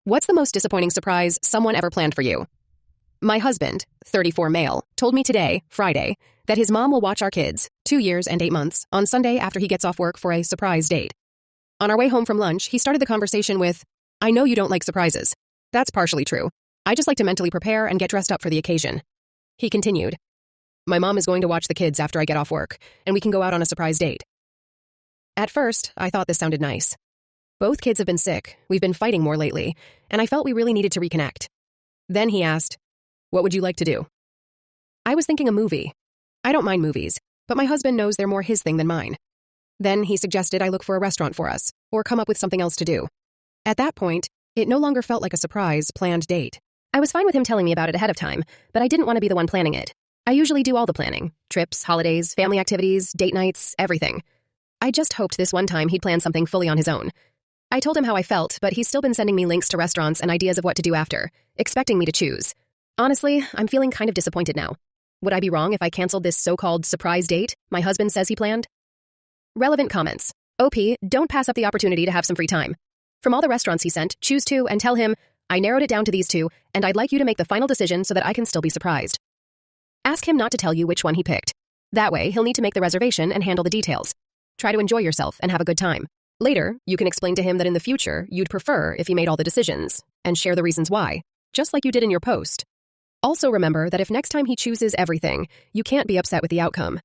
What's the most disappointing surprise someone ever planned for you? My husband, 34 male, told me today, Friday, that his mom will watch our kids, 2 years and 8 months, on Sunday after he gets off work for a surprise date. On our way home from lunch, he started the conversation with, "I know you don't like surprises. That's partially true. I just like to mentally prepare and get dressed up for the occasion." He continued, "My mom is going to watch the kids after I get off work, and we can go out on a surprise date." At first, I thought this sounded nice. Both kids have been sick, we've been fighting more lately, and I felt we really needed to reconnect. Then he asked, "What would you like to do?" I was thinking a movie. I don't mind movies, but my husband knows they're more his thing than mine. Then he suggested I look for a restaurant for us, or come up with something else to do. At that point, it no longer felt like a surprise, planned date. I was fine with him telling me about it ahead of time, but I didn't want to be the one planning it. I usually do all the planning: trips, holidays, family activities, date nights, everything. I just hoped this one time he'd plan something fully on his own. I told him how I felt, but he's still been sending me links to restaurants and ideas of what to do after, expecting me to choose. Honestly, I'm feeling kind of disappointed now. Would I be wrong if I canceled this so-called surprise date my husband says he planned? Relevant comments. OP, don't pass up the opportunity to have some free time. From all the restaurants he sent, choose 2 and tell him, "I narrowed it down to these 2, and I'd like you to make the final decision so that I can still be surprised." Ask him not to tell you which one he picked. That way, he'll need to make the reservation and handle the details. Try to enjoy yourself and have a good time. Later, you can explain to him that in the future, you'd prefer if he made all the decisions, and share the reasons why, just like you did in your post. Also remember that if next time he chooses everything, you can't be upset with the outcome.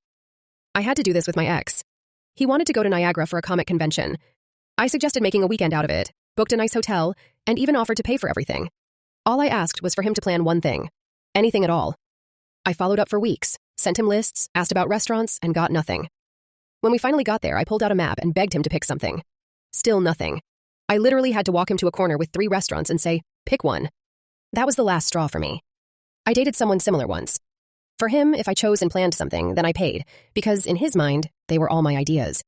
I had to do this with my ex. He wanted to go to Niagara for a comic convention. I suggested making a weekend out of it, booked a nice hotel, and even offered to pay for everything. All I asked was for him to plan one thing. Anything at all. I followed up for weeks, sent him lists, asked about restaurants, and got nothing. When we finally got there, I pulled out a map and begged him to pick something. Still nothing. I literally had to walk him to a corner with 3 restaurants and say, "Pick one." That was the last straw for me. I dated someone similar once. For him, if I chose and planned something, then I paid, because in his mind, they were all my ideas.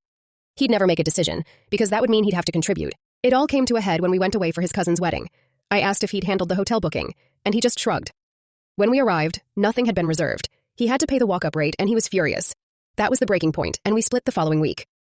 He'd never make a decision, because that would mean he'd have to contribute. It all came to a head when we went away for his cousin's wedding. I asked if he'd handled the hotel booking, and he just shrugged. When we arrived, nothing had been reserved. He had to pay the walk-up rate, and he was furious. That was the breaking point, and we split the following week.